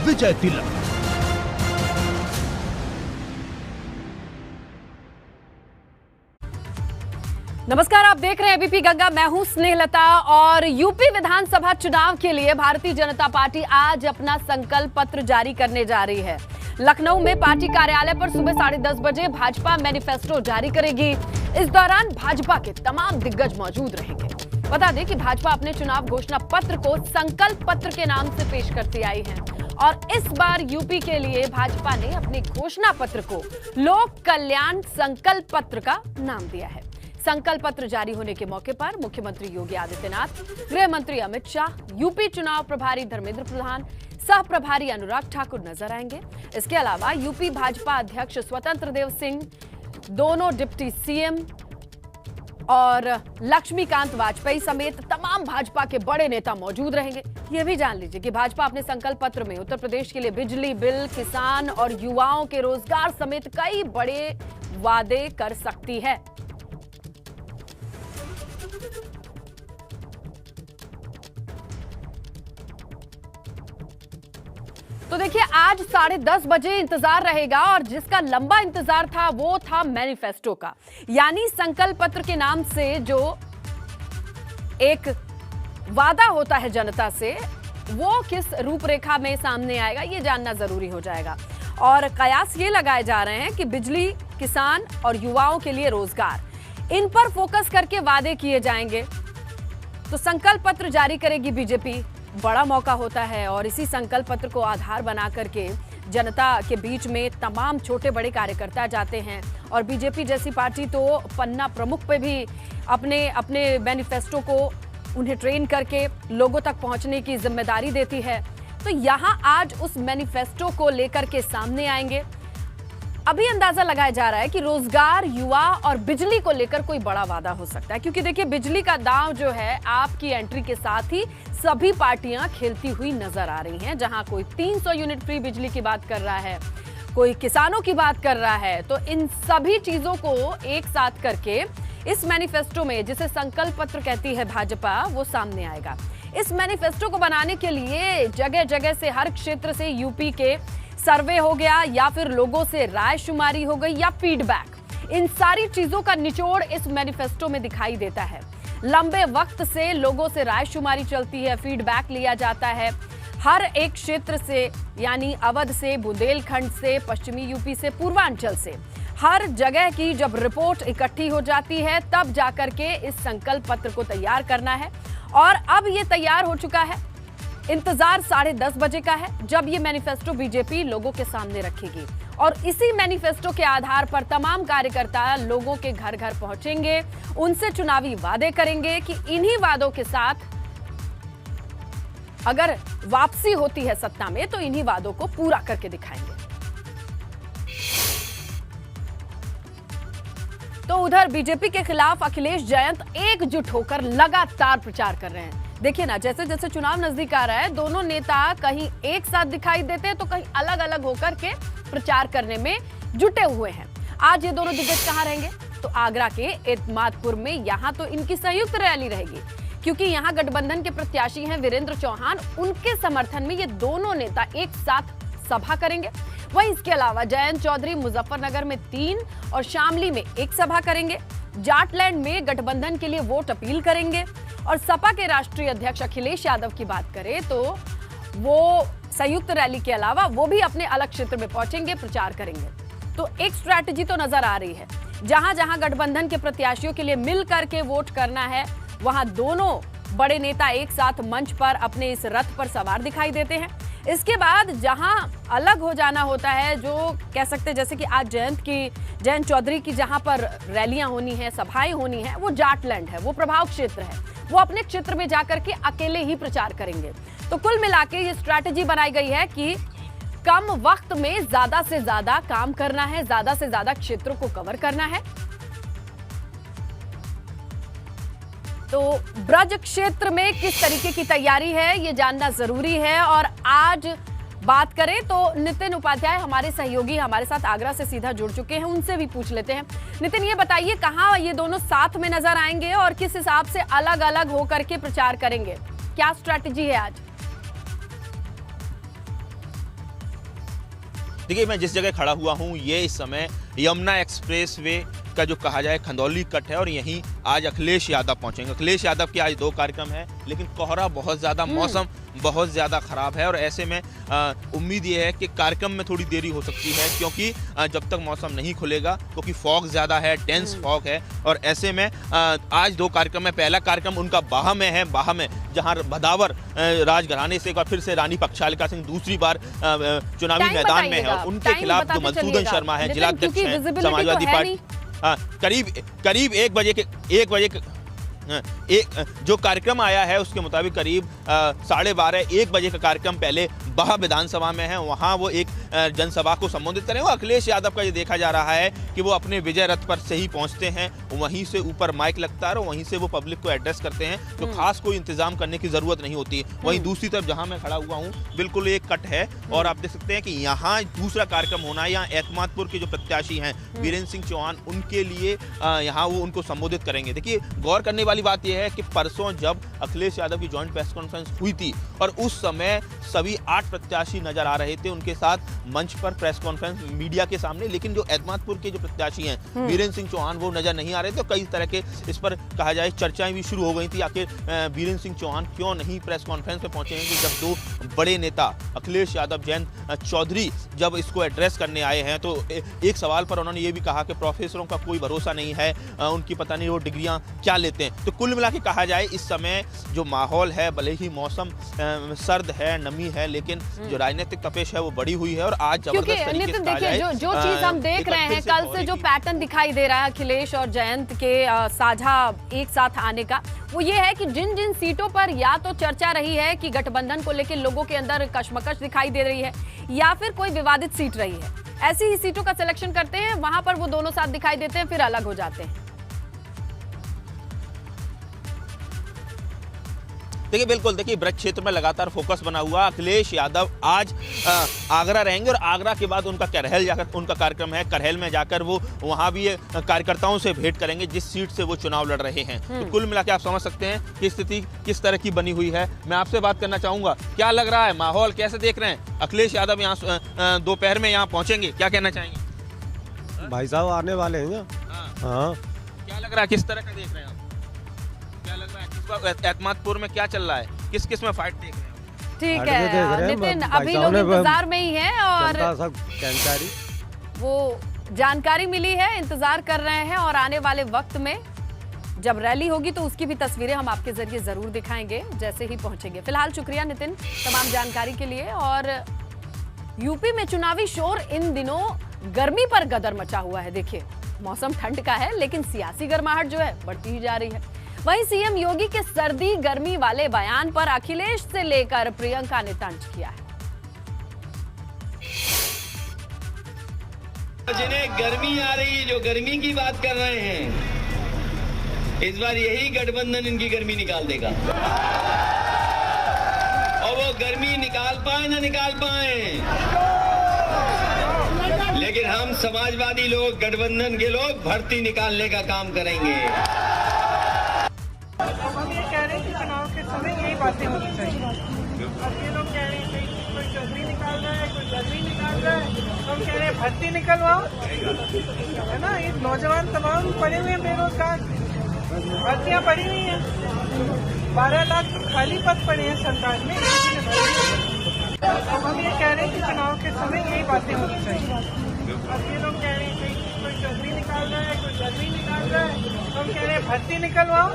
विजय तिलक। नमस्कार, आप देख रहे हैं एबीपी गंगा। मैं हूं स्नेहलता और यूपी विधानसभा चुनाव के लिए भारतीय जनता पार्टी आज अपना संकल्प पत्र जारी करने जा रही है। लखनऊ में पार्टी कार्यालय पर सुबह 10:30 बजे भाजपा मैनिफेस्टो जारी करेगी। इस दौरान भाजपा के तमाम दिग्गज मौजूद रहेंगे। बता दें कि भाजपा अपने चुनाव घोषणा पत्र को संकल्प पत्र के नाम से पेश करती आई है और इस बार यूपी के लिए भाजपा ने अपने घोषणा पत्र को लोक कल्याण संकल्प पत्र का नाम दिया है। संकल्प पत्र जारी होने के मौके पर मुख्यमंत्री योगी आदित्यनाथ, गृह मंत्री अमित शाह, यूपी चुनाव प्रभारी धर्मेंद्र प्रधान, सह प्रभारी अनुराग ठाकुर नजर आएंगे। इसके अलावा यूपी भाजपा अध्यक्ष स्वतंत्र देव सिंह, दोनों डिप्टी सीएम और लक्ष्मीकांत वाजपेयी समेत तमाम भाजपा के बड़े नेता मौजूद रहेंगे। यह भी जान लीजिए कि भाजपा अपने संकल्प पत्र में उत्तर प्रदेश के लिए बिजली बिल, किसान और युवाओं के रोजगार समेत कई बड़े वादे कर सकती है। तो देखिए, आज 10:30 बजे इंतजार रहेगा और जिसका लंबा इंतजार था वो था मैनिफेस्टो का, यानी संकल्प पत्र के नाम से जो एक वादा होता है जनता से, वो किस रूपरेखा में सामने आएगा ये जानना जरूरी हो जाएगा। और कयास ये लगाए जा रहे हैं कि बिजली, किसान और युवाओं के लिए रोजगार, इन पर फोकस करके वादे किए जाएंगे। तो संकल्प पत्र जारी करेगी बीजेपी। बड़ा मौका होता है और इसी संकल्प पत्र को आधार बना करके जनता के बीच में तमाम छोटे बड़े कार्यकर्ता जाते हैं और बीजेपी जैसी पार्टी तो पन्ना प्रमुख पे भी अपने मैनिफेस्टो को उन्हें ट्रेन करके लोगों तक पहुंचने की जिम्मेदारी देती है। तो यहां आज उस मैनिफेस्टो को लेकर के सामने आएंगे। अभी अंदाजा लगाया जा रहा है कि रोजगार, युवा और बिजली को लेकर कोई बड़ा वादा हो सकता है, क्योंकि देखिए बिजली का दांव जो है आपकी एंट्री के साथ ही सभी पार्टियां खेलती हुई नजर आ रही हैं। जहां कोई 300 यूनिट फ्री बिजली की बात कर रहा है, कोई किसानों की बात कर रहा है। तो इन सभी चीजों को एक साथ करके इस मैनिफेस्टो में, जिसे संकल्प पत्र कहती है भाजपा, वो सामने आएगा। इस मैनिफेस्टो को बनाने के लिए जगह जगह से, हर क्षेत्र से यूपी के सर्वे हो गया या फिर लोगों से रायशुमारी हो गई या फीडबैक, इन सारी चीजों का निचोड़ इस मैनिफेस्टो में दिखाई देता है। लंबे वक्त से लोगों से रायशुमारी चलती है, फीडबैक लिया जाता है हर एक क्षेत्र से, यानी अवध से, बुंदेलखंड से, पश्चिमी यूपी से, पूर्वांचल से, हर जगह की जब रिपोर्ट इकट्ठी हो जाती है तब जाकर के इस संकल्प पत्र को तैयार करना है। और अब ये तैयार हो चुका है। इंतजार 10:30 बजे का है जब ये मैनिफेस्टो बीजेपी लोगों के सामने रखेगी और इसी मैनिफेस्टो के आधार पर तमाम कार्यकर्ता लोगों के घर घर पहुंचेंगे, उनसे चुनावी वादे करेंगे कि इन्हीं वादों के साथ अगर वापसी होती है सत्ता में तो इन्हीं वादों को पूरा करके दिखाएंगे। तो उधर बीजेपी के खिलाफ अखिलेश जयंत एकजुट होकर लगातार प्रचार कर रहे हैं। देखिए ना, जैसे जैसे चुनाव नजदीक आ रहा है, दोनों नेता कहीं एक साथ दिखाई देते हैं तो कहीं अलग अलग होकर के प्रचार करने में जुटे हुए हैं। आज ये दोनों दिग्गज कहां रहेंगे? तो आगरा के एतमादपुर में। यहां तो इनकी संयुक्त रैली रहेगी क्योंकि यहां गठबंधन के प्रत्याशी हैं वीरेंद्र चौहान। उनके समर्थन में ये दोनों नेता एक साथ सभा करेंगे। वहीं इसके अलावा जयंत चौधरी मुजफ्फरनगर में 3 और शामली में 1 सभा करेंगे। जाटलैंड में गठबंधन के लिए वोट अपील करेंगे। और सपा के राष्ट्रीय अध्यक्ष अखिलेश यादव की बात करें तो वो संयुक्त रैली के अलावा वो भी अपने अलग क्षेत्र में पहुंचेंगे, प्रचार करेंगे। तो एक स्ट्रैटेजी तो नजर आ रही है। जहां जहां गठबंधन के प्रत्याशियों के लिए मिल करके वोट करना है, वहां दोनों बड़े नेता एक साथ मंच पर अपने इस रथ पर सवार दिखाई देते हैं। इसके जहां अलग हो जाना होता है, जो कह सकते हैं जैसे कि आज जयंत चौधरी की जहां पर रैलियां होनी है, सभाएं होनी है, वो जाटलैंड है, वो प्रभाव क्षेत्र है। वो अपने क्षेत्र में जाकर के अकेले ही प्रचार करेंगे। तो कुल मिला के ये स्ट्रैटेजी बनाई गई है कि कम वक्त में ज्यादा से ज्यादा काम करना है, ज्यादा से ज्यादा क्षेत्रों को कवर करना है। तो ब्रज क्षेत्र में किस तरीके की तैयारी है ये जानना जरूरी है। और आज बात करें तो नितिन उपाध्याय हमारे सहयोगी हमारे साथ आगरा से सीधा जुड़ चुके हैं, उनसे भी पूछ लेते हैं। नितिन, ये बताइए कहां ये दोनों साथ में नजर आएंगे और किस हिसाब से अलग अलग होकर के प्रचार करेंगे? क्या स्ट्रैटेजी है आज? देखिए, मैं जिस जगह खड़ा हुआ हूँ ये इस समय यमुना एक्सप्रेस वे का जो कहा जाए खंदौली कट है और यहीं आज अखिलेश यादव पहुंचेंगे। अखिलेश यादव के आज 2 कार्यक्रम है, लेकिन कोहरा बहुत ज़्यादा, मौसम बहुत ज़्यादा ख़राब है और ऐसे में उम्मीद ये है कि कार्यक्रम में थोड़ी देरी हो सकती है, क्योंकि जब तक मौसम नहीं खुलेगा, क्योंकि फॉग ज़्यादा है, डेंस फॉग है और ऐसे में आज 2 कार्यक्रम है। पहला कार्यक्रम उनका बाह में है, बाह में जहाँ भदावर राजघराने से एक बार फिर से रानी पक्षालिका सिंह दूसरी बार चुनावी मैदान में है और उनके खिलाफ जो मधुसूदन शर्मा है, जिलाध्यक्ष हैं समाजवादी पार्टी, करीब 1 बजे के जो कार्यक्रम आया है उसके मुताबिक करीब 12:30 1 बजे का कार्यक्रम पहले बाह विधानसभा में है, वहां वो एक जनसभा को संबोधित करेंगे। अखिलेश यादव का ये देखा जा रहा है कि वो अपने विजय रथ पर से ही पहुंचते हैं, वहीं से ऊपर माइक लगता है और वहीं से वो पब्लिक को एड्रेस करते हैं, तो खास कोई इंतजाम करने की जरूरत नहीं होती। वहीं दूसरी तरफ जहां मैं खड़ा हुआ हूँ बिल्कुल एक कट है और आप देख सकते हैं कि यहाँ दूसरा कार्यक्रम होना है। यहाँ एतमादपुर के जो प्रत्याशी हैं वीरेंद्र सिंह चौहान, उनके लिए यहाँ वो उनको संबोधित करेंगे। देखिए, गौर करने वाली बात यह है कि परसों जब अखिलेश यादव की ज्वाइंट प्रेस कॉन्फ्रेंस हुई थी और उस समय सभी 8 प्रत्याशी नजर आ रहे थे उनके साथ मंच पर प्रेस कॉन्फ्रेंस मीडिया के सामने, लेकिन जो एतमादपुर के जो प्रत्याशी हैं वीरेंद्र सिंह चौहान वो नजर नहीं आ रहे थे। तो कई तरह के इस पर कहा जाए चर्चाएं भी शुरू हो गई थी, आखिर वीरेंद्र सिंह चौहान क्यों नहीं प्रेस कॉन्फ्रेंस पे पहुंचे हैं, कि जब 2 बड़े नेता अखिलेश यादव, जयंत चौधरी जब इसको एड्रेस करने आए हैं तो एक सवाल पर उन्होंने ये भी कहा कि प्रोफेसरों का कोई भरोसा नहीं है, उनकी पता नहीं वो डिग्रियां क्या लेते हैं। तो कुल मिला के कहा जाए इस समय जो माहौल है, भले ही मौसम सर्द है, नमी है, लेकिन जो राजनीतिक तपेश है वो बड़ी हुई है और आज जबरदस्त तरीके से देखिए जो चीज हम देख रहे हैं कल से जो पैटर्न दिखाई दे रहा है अखिलेश और जयंत के साझा एक साथ आने का, वो ये है कि जिन जिन सीटों पर या तो चर्चा रही है कि गठबंधन को लेकर लोगों के अंदर कशमकश दिखाई दे रही है या फिर कोई विवादित सीट रही है, ऐसी ही सीटों का सिलेक्शन करते हैं, वहां पर वो दोनों साथ दिखाई देते हैं, फिर अलग हो जाते हैं। देखिए, बिल्कुल देखिए, ब्रज क्षेत्र में लगातार फोकस बना हुआ। अखिलेश यादव आज आगरा रहेंगे और आगरा के बाद उनका करहल जाकर उनका कार्यक्रम है। करहल में जाकर वो वहां भी कार्यकर्ताओं से भेंट करेंगे जिस सीट से वो चुनाव लड़ रहे हैं। तो कुल मिला के आप समझ सकते हैं कि स्थिति किस तरह की बनी हुई है। मैं आपसे बात करना चाहूंगा, क्या लग रहा है, माहौल कैसे देख रहे हैं? अखिलेश यादव यहाँ दोपहर में यहाँ पहुंचेंगे, क्या कहना चाहेंगे? भाई साहब आने वाले हैं। हाँ, क्या लग रहा है, किस तरह का देख रहे हैं आप? क्या लग रहा है एतमादपुर में क्या चल रहा है, किस किस में फाइट देख रहे हैं? ठीक है नितिन, अभी लोग इंतजार में ही हैं और वो जानकारी मिली है, इंतजार कर रहे हैं और आने वाले वक्त में जब रैली होगी तो उसकी भी तस्वीरें हम आपके जरिए जरूर दिखाएंगे जैसे ही पहुंचेंगे। फिलहाल शुक्रिया नितिन तमाम जानकारी के लिए। और यूपी में चुनावी शोर इन दिनों गर्मी पर गदर मचा हुआ है। देखिए, मौसम ठंड का है लेकिन सियासी गर्माहट जो है बढ़ती ही जा रही है। वहीं सीएम योगी के सर्दी गर्मी वाले बयान पर अखिलेश से लेकर प्रियंका ने तंज किया है। जिन्हें गर्मी आ रही है, जो गर्मी की बात कर रहे हैं, इस बार यही गठबंधन इनकी गर्मी निकाल देगा। और वो गर्मी निकाल पाए ना निकाल पाए, लेकिन हम समाजवादी लोग, गठबंधन के लोग भर्ती निकालने का काम करेंगे। हम ये कह रहे हैं कि चुनाव के समय यही बातें होनी चाहिए। अब ये लोग कह रहे हैं कि कोई चौधरी निकाल रहा है, कोई गर्मी निकाल रहा है, तो हम कह रहे हैं भर्ती निकलवाओ, है ना। ये नौजवान तमाम पड़े हुए हैं बेरोजगार, भर्तियाँ पड़ी हुई हैं, 12 लाख खाली पद पड़े हैं सरकार में। अब हम ये कह रहे हैं कि चुनाव के समय यही बातें होनी चाहिए। अब ये लोग कह रहे हैं कि कोई चौधरी निकाल रहा है, कोई गर्मी निकाल रहा है, तो हम कह रहे हैं भर्ती निकलवाओ,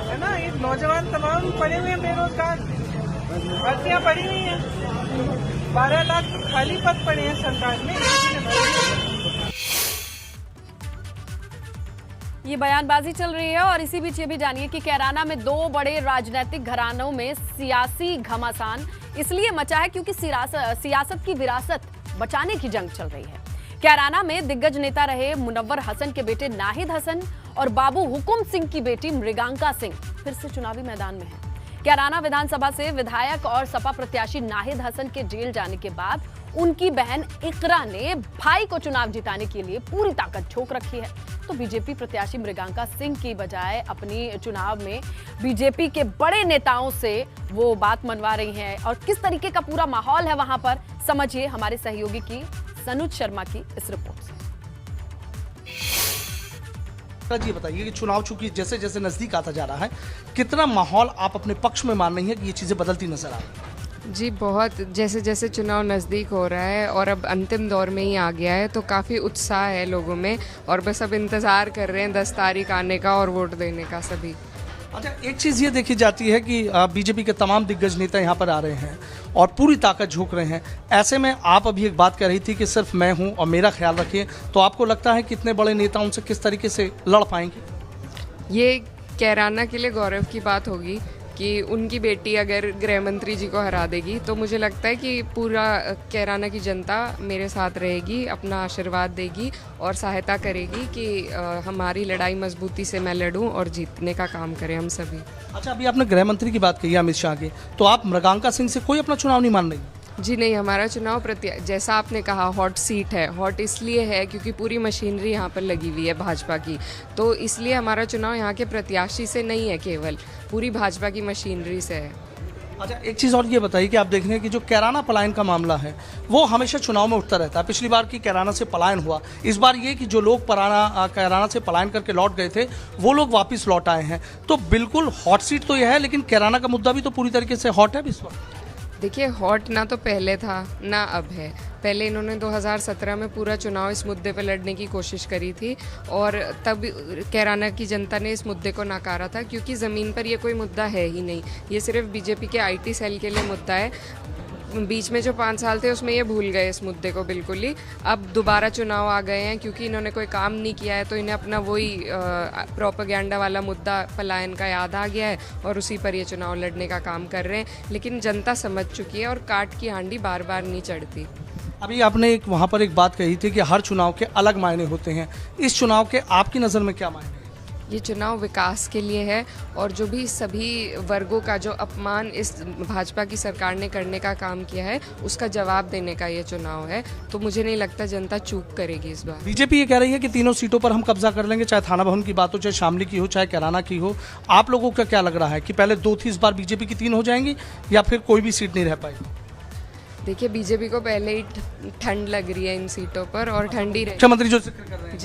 है ना। ये नौजवान तमाम पड़े हुए हैं बेरोजगार, भर्तियाँ पड़ी हुई हैं, 12 लाख खाली पद पड़े हैं सरकार में। ये बयानबाजी चल रही है और इसी बीच ये भी जानिए कि कैराना में 2 बड़े राजनीतिक घरानों में सियासी घमासान इसलिए मचा है क्योंकि सियासत की विरासत बचाने की जंग चल रही है। कैराना में दिग्गज नेता रहे मुनव्वर हसन के बेटे नाहिद हसन और बाबू हुकुम सिंह की बेटी मृगांका सिंह फिर से चुनावी मैदान में है। कैराना विधानसभा से विधायक और सपा प्रत्याशी नाहिद हसन के जेल जाने के बाद उनकी बहन इकरा ने भाई को चुनाव जिताने के लिए पूरी ताकत झोंक रखी है। तो बीजेपी प्रत्याशी मृगांका सिंह की बजाय अपनी चुनाव में बीजेपी के बड़े नेताओं से वो बात मनवा रही हैं। और किस तरीके का पूरा माहौल है वहां पर, समझिए हमारे सहयोगी की सनुज शर्मा की इस रिपोर्ट से। जी बताइए कि चुनाव चूंकि जैसे जैसे नजदीक आता जा रहा है, कितना माहौल आप अपने पक्ष में मान रही हैं कि ये चीजें बदलती नजर आ रही हैं? जी बहुत, जैसे जैसे चुनाव नज़दीक हो रहा है और अब अंतिम दौर में ही आ गया है तो काफ़ी उत्साह है लोगों में और बस अब इंतज़ार कर रहे हैं 10 तारीख आने का और वोट देने का सभी। अच्छा, एक चीज़ ये देखी जाती है कि बीजेपी के तमाम दिग्गज नेता यहाँ पर आ रहे हैं और पूरी ताकत झोंक रहे हैं। ऐसे में आप अभी एक बात कह रही थी कि सिर्फ मैं हूँ और मेरा ख्याल रखिए, तो आपको लगता है कि इतने बड़े नेता उनसे किस तरीके से लड़ पाएंगे? ये कैराना के लिए गौरव की बात होगी कि उनकी बेटी अगर गृह मंत्री जी को हरा देगी तो मुझे लगता है कि पूरा कैराना की जनता मेरे साथ रहेगी, अपना आशीर्वाद देगी और सहायता करेगी कि हमारी लड़ाई मजबूती से मैं लड़ूं और जीतने का काम करें हम सभी। अच्छा, अभी आपने गृह मंत्री की बात कही अमित शाह की, तो आप मृगांका सिंह से कोई अपना चुनाव नहीं मान रही? जी नहीं, हमारा चुनाव जैसा आपने कहा हॉट सीट है। हॉट इसलिए है क्योंकि पूरी मशीनरी यहाँ पर लगी हुई है भाजपा की, तो इसलिए हमारा चुनाव यहाँ के प्रत्याशी से नहीं है, केवल पूरी भाजपा की मशीनरी से है। अच्छा, एक चीज़ और ये बताइए कि आप देख रहे हैं कि जो कैराना पलायन का मामला है वो हमेशा चुनाव में उठता रहता है। पिछली बार की कैराना से पलायन हुआ, इस बार ये कि जो लोग कैराना से पलायन करके लौट गए थे वो लोग वापस लौट आए हैं। तो बिल्कुल हॉट सीट तो यह है, लेकिन कैराना का मुद्दा भी तो पूरी तरीके से हॉट है इस वक्त। देखिए, हॉट ना तो पहले था ना अब है। पहले इन्होंने 2017 में पूरा चुनाव इस मुद्दे पर लड़ने की कोशिश करी थी और तब कैराना की जनता ने इस मुद्दे को नकारा था क्योंकि ज़मीन पर ये कोई मुद्दा है ही नहीं, ये सिर्फ बीजेपी के IT सेल के लिए मुद्दा है। बीच में जो 5 साल थे उसमें ये भूल गए इस मुद्दे को बिल्कुल ही। अब दोबारा चुनाव आ गए हैं क्योंकि इन्होंने कोई काम नहीं किया है तो इन्हें अपना वही प्रोपेगेंडा वाला मुद्दा पलायन का याद आ गया है और उसी पर ये चुनाव लड़ने का काम कर रहे हैं। लेकिन जनता समझ चुकी है और काट की हांडी बार बार नहीं चढ़ती। अभी आपने वहाँ पर एक बात कही थी कि हर चुनाव के अलग मायने होते हैं, इस चुनाव के आपकी नज़र में क्या मायने हैं? ये चुनाव विकास के लिए है और जो भी सभी वर्गों का जो अपमान इस भाजपा की सरकार ने करने का काम किया है उसका जवाब देने का ये चुनाव है। तो मुझे नहीं लगता जनता चूक करेगी इस बार। बीजेपी ये कह रही है कि तीनों सीटों पर हम कब्जा कर लेंगे, चाहे थाना भवन की बात हो, चाहे शामली की हो, चाहे कैराना की हो। आप लोगों का क्या लग रहा है कि पहले 2 थी, इस बार बीजेपी की 3 हो जाएंगी या फिर कोई भी सीट नहीं रह पाएगी? देखिए, बीजेपी को पहले ही ठंड लग रही है इन सीटों पर और ठंडी रही। मुख्यमंत्री जो जिक्र कर रहे हैं,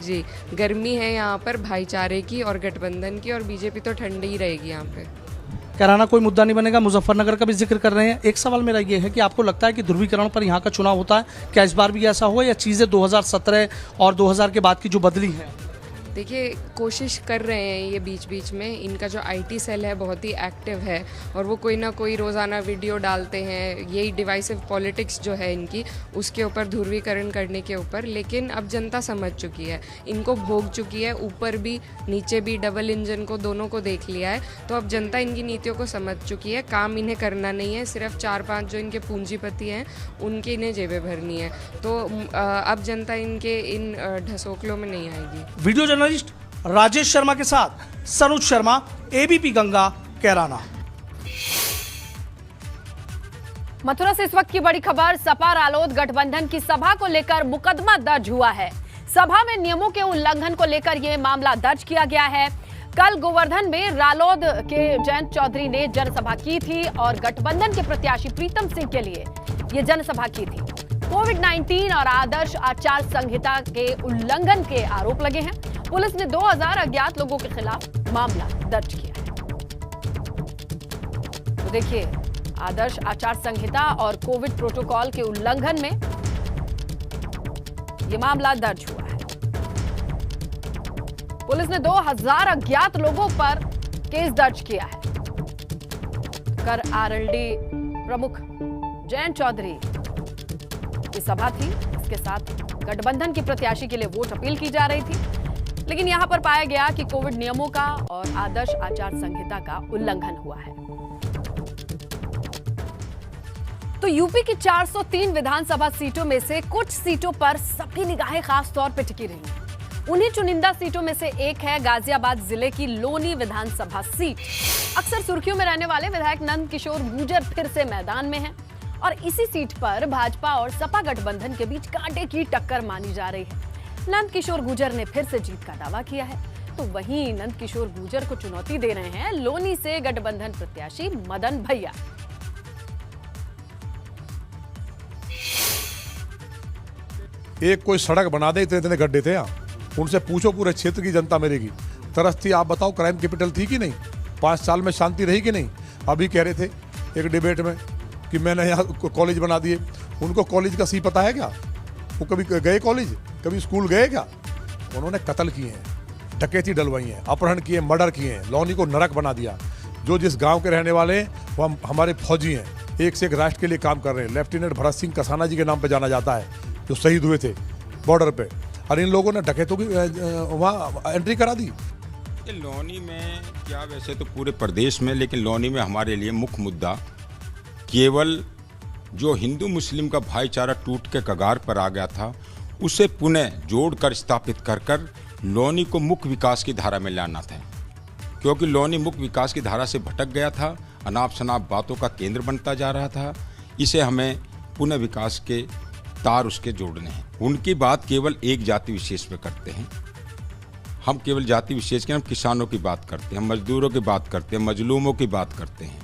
जी गर्मी है यहाँ पर भाईचारे की और गठबंधन की और बीजेपी तो ठंडी ही रहेगी यहाँ पे। कैराना कोई मुद्दा नहीं बनेगा, मुजफ्फरनगर का भी जिक्र कर रहे हैं। एक सवाल मेरा ये है कि आपको लगता है कि ध्रुवीकरण पर यहाँ का चुनाव होता है, क्या इस बार भी ऐसा हुआ या चीज़ें 2017 और 2000 के बाद की जो बदली हैं? देखिए, कोशिश कर रहे हैं ये बीच बीच में। इनका जो IT सेल है बहुत ही एक्टिव है और वो कोई ना कोई रोज़ाना वीडियो डालते हैं, यही डिवाइसिव पॉलिटिक्स जो है इनकी, उसके ऊपर ध्रुवीकरण करने के ऊपर। लेकिन अब जनता समझ चुकी है, इनको भोग चुकी है, ऊपर भी नीचे भी डबल इंजन को दोनों को देख लिया है। तो अब जनता इनकी नीतियों को समझ चुकी है, काम इन्हें करना नहीं है, सिर्फ 4-5 जो इनके पूंजीपति हैं उनकी इन्हें जेबें भरनी है। तो अब जनता इनके इन ढसोकलों में नहीं आएगी। वीडियो जर्नलिस्ट राजेश शर्मा के साथ सनुज शर्मा, ABP गंगा, कैराना। मथुरा से इस वक्त की बड़ी खबर, सपा रालोद गठबंधन की सभा को लेकर मुकदमा दर्ज हुआ है। सभा में नियमों के उल्लंघन को लेकर यह मामला दर्ज किया गया है। कल गोवर्धन में रालोद के जयंत चौधरी ने जनसभा की थी और गठबंधन के प्रत्याशी प्रीतम सिंह के लिए यह जनसभा की थी। कोविड-19 और आदर्श आचार संहिता के उल्लंघन के आरोप लगे हैं। पुलिस ने 2000 अज्ञात लोगों के खिलाफ मामला दर्ज किया है। तो देखिए, आदर्श आचार संहिता और कोविड प्रोटोकॉल के उल्लंघन में यह मामला दर्ज हुआ है। पुलिस ने 2000 अज्ञात लोगों पर केस दर्ज किया है। कर RLD प्रमुख जयंत चौधरी की सभा थी, इसके साथ गठबंधन के प्रत्याशी के लिए वोट अपील की जा रही थी, लेकिन यहां पर पाया गया कि कोविड नियमों का और आदर्श आचार संहिता का उल्लंघन हुआ है। तो यूपी की 403 विधानसभा सीटों में से कुछ सीटों पर सबकी निगाहें खास तौर पर टिकी रही हैं। उन्हीं चुनिंदा सीटों में से एक है गाजियाबाद जिले की लोनी विधानसभा सीट। अक्सर सुर्खियों में रहने वाले विधायक नंद किशोर गुर्जर फिर से मैदान में हैं। और इसी सीट पर भाजपा और सपा गठबंधन के बीच कांटे की टक्कर मानी जा रही है। नंदकिशोर गुर्जर ने फिर से जीत का दावा किया है, तो वहीं नंदकिशोर गुर्जर को चुनौती दे रहे हैं लोनी से गठबंधन प्रत्याशी मदन भैया। एक कोई सड़क बना दे, इतने इतने गड्ढे थे यहाँ, उनसे पूछो पूरे क्षेत्र की जनता मेरे की तरस थी। आप बताओ क्राइम कैपिटल थी कि नहीं? 5 साल में शांति रही कि नहीं? अभी कह रहे थे एक डिबेट में कि मैंने यहाँ कॉलेज बना दिए। उनको कॉलेज का सी पता है क्या? वो कभी गए कॉलेज, कभी स्कूल गए क्या? उन्होंने कत्ल किए हैं, डकैती डलवाई है, अपहरण किए, मर्डर किए हैं, लौनी को नरक बना दिया। जो जिस गांव के रहने वाले हैं वो हमारे फौजी हैं, एक से एक राष्ट्र के लिए काम कर रहे हैं। लेफ्टिनेंट भरत सिंह कसाना जी के नाम पे जाना जाता है, जो शहीद हुए थे बॉर्डर पे, और इन लोगों ने डकैतों की वहाँ एंट्री करा दी। लौनी में क्या, वैसे तो पूरे प्रदेश में, लेकिन लौनी में हमारे लिए मुख्य मुद्दा केवल जो हिंदू मुस्लिम का भाईचारा टूट के कगार पर आ गया था, उसे पुनः जोड़कर स्थापित कर लौनी को मुख्य विकास की धारा में लाना था। क्योंकि लौनी मुख्य विकास की धारा से भटक गया था, अनाप शनाप बातों का केंद्र बनता जा रहा था। इसे हमें पुनः विकास के तार उसके जोड़ने हैं। उनकी बात केवल एक जाति विशेष पे करते हैं, हम केवल जाति विशेष के, हम किसानों की बात करते हैं, हम मजदूरों की बात करते हैं, मजलूमों की बात करते हैं।